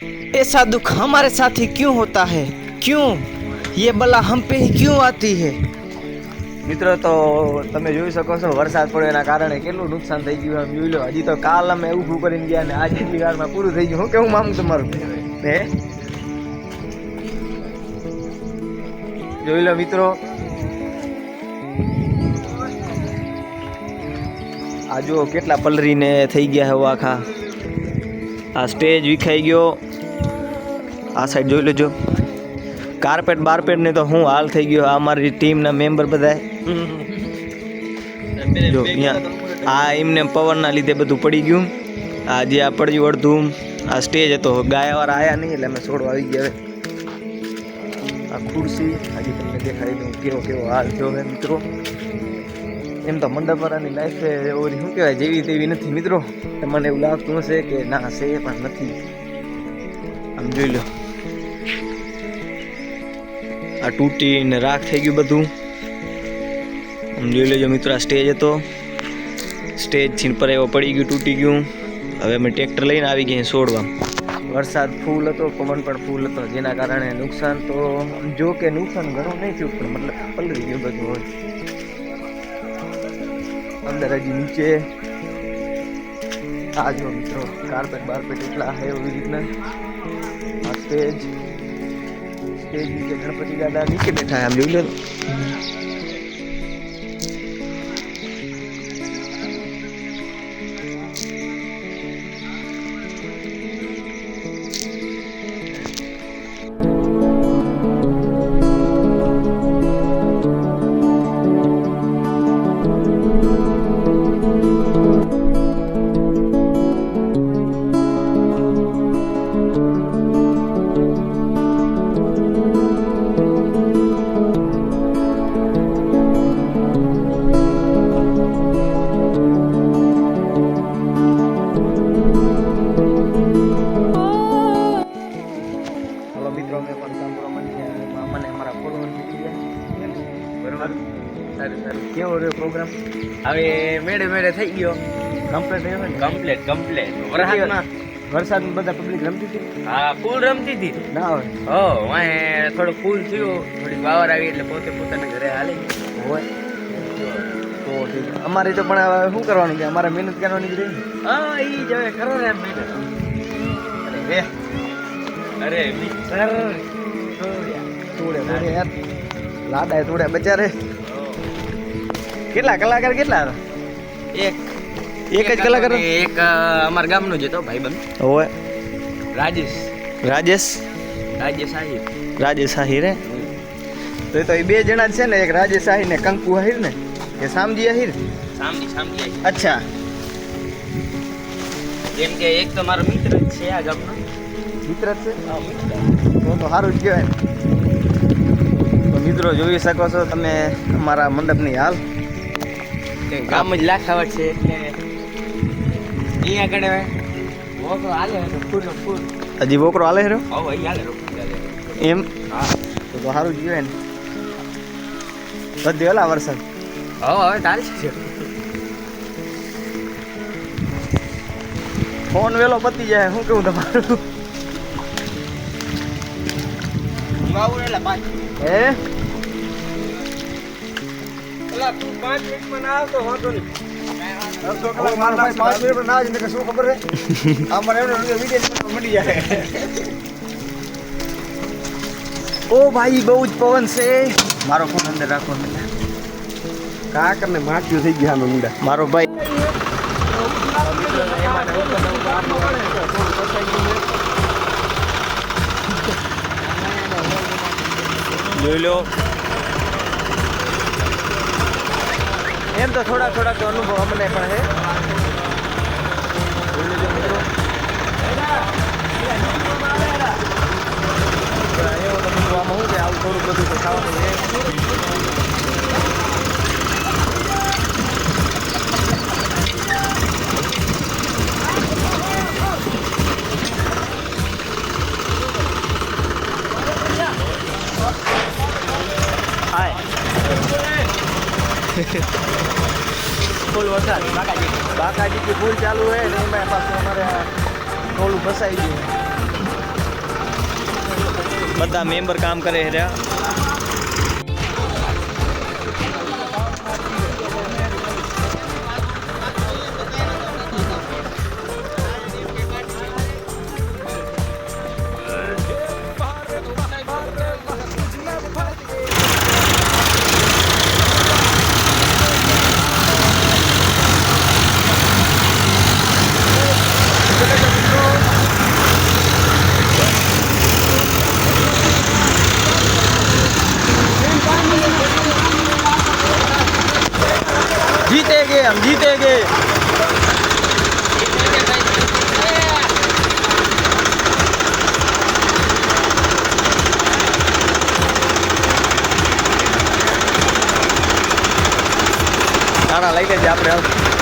ऐसा दुख हमारे साथ ही क्यों होता है, क्यों ये बला हम पे ही क्यों आती है। મિત્રો તો તમે જોઈ શકો છો વરસાદ પડ્યો એના કારણે કેટલું નુકસાન થઈ ગયું એમ જોઈ લો. હજી તો કાલ અમે ઊભું કરીને ગયા ને આજે એટલી વારમાં પૂરું થઈ ગયું. હું કેવું મામું તમારું હે જોઈ લો મિત્રો. આ જો કેટલા પલરીને થઈ ગયા હવે આખા. આ સ્ટેજ વિખાઈ ગયો. આ સાઈડ જોઈ લેજો. કાર્પેટ બારપેટ ને તો હું હાલ થઈ ગયો. આ અમારી ટીમના મેમ્બર બધા જો અહીંયા આ એમને પવનના લીધે બધું પડી ગયું. આ જે આ પડ્યું અડધું. આ સ્ટેજ હતો ગાયાવાળા આવ્યા નહીં એટલે અમે છોડવા આવી ગયા. આ ખુરશી હજી તમને દેખાડી દઉં કેવો કેવો હાલ જો હે મિત્રો. એમ તો મંડપવાળાની લાઈફ ઓલી શું કહેવાય જેવી તેવી નથી મિત્રો. મને એવું લાગતું હશે કે ના છે પણ નથી. આમ જોઈ લો આ તૂટીને રાખ થઈ ગયું બધું. આમ જોઈ લેજો મિત્રો. આ સ્ટેજ હતો. સ્ટેજ થી પર એવો પડી ગયું તૂટી ગયું. હવે અમે ટ્રેક્ટર લઈને આવી ગયા છોડવા. વરસાદ ફૂલ હતો પવન પણ ફૂલ હતો જેના કારણે નુકસાન તો જો કે નુકસાન ઘણું નહીં થયું પણ મતલબ પલળી ગયું બધું હોય. અંદર હજી નીચે આ જો મિત્રો કાર્પેટ બારપેટ એટલા હે એવી રીતના. આ સ્ટેજ નીચે ગણપતિ દાદા નીચે બેઠા આમ જોઈ લો. કેવો રહ્યો પ્રોગ્રામ? હવે મેળે મેળે થઈ ગયો કમ્પ્લીટ. વરસાદમાં બધા પબ્લિક રમતી હતી. હા ફૂલ રમતી હતી ના હોય હો વાહે થોડું ફૂલ થયું. થોડી પાવર આવી એટલે પોતે પોતાના ઘરે હાલી હોય તો ઠીક. અમારે તો પણ હવે શું કરવાનું કે અમારે મહેનત કરવાની જ રહી. હા ઈ જ હવે કરો ને મહેનત. અરે તોડે યાર લાડા તોડે બચારે. કેટલા કલાકાર કેટલા હતા? એક જ કલાકાર. એક અમારા ગામનો જ હતો ભાઈબંધ હોય રાજેશ આહિર હે. તો એ બે જણા છે ને. એક રાજેશ આહિર ને કંકુ આહિર ને કે સામજી આહિર. સામજી અચ્છા જેમ કે એક તો મારો મિત્ર જ છે આ ગામનો. મિત્ર જ છે તો સારું જ કહેવાય. તો મિત્રો જોઈ શકો છો તમે અમારા મંડપની હાલ. ગામ જ લાખાવટ છે એટલે અહીંયા આગળ વોકરો હાલે ફૂલ હજી વોકરો હાલે હેરો હાલે એમ. હા તો સારું જ કહેવાય ને. બધી ઓલા વરસાદ હવે ચાલશે છે. ફોન વેલો પતી જાય. શું કેવું તમારું? હે 5 મિનિટમાં ના આવતો વાંધો નહીં. 5 મિનિટ ના જ શું ખબર હે અમારે એમને વિડીયો મળી જાય. ઓ ભાઈ બહુ જ પવન છે. મારો ફોન અંદર રાખો. કાકરને માટ્યું થઈ ગયા અમે મુંડા. મારો ભાઈ જોઈ લો. એમ તો થોડા તો અનુભવ અમને પણ હે. જોઈ લેજો મિત્રો. એવો તો બધું આમાં શું છે આવું થોડું બધું તો ખાવાનું છે. फुल वरसाद बाकाजी की फूल चालू है नहीं मैं पास हमारे टोलू फसाई गई. બધા મેમ્બર કામ કરે છે રહ્યા. जीतेंगे हम जीतेंगे. સારા લાગે છે આપણે.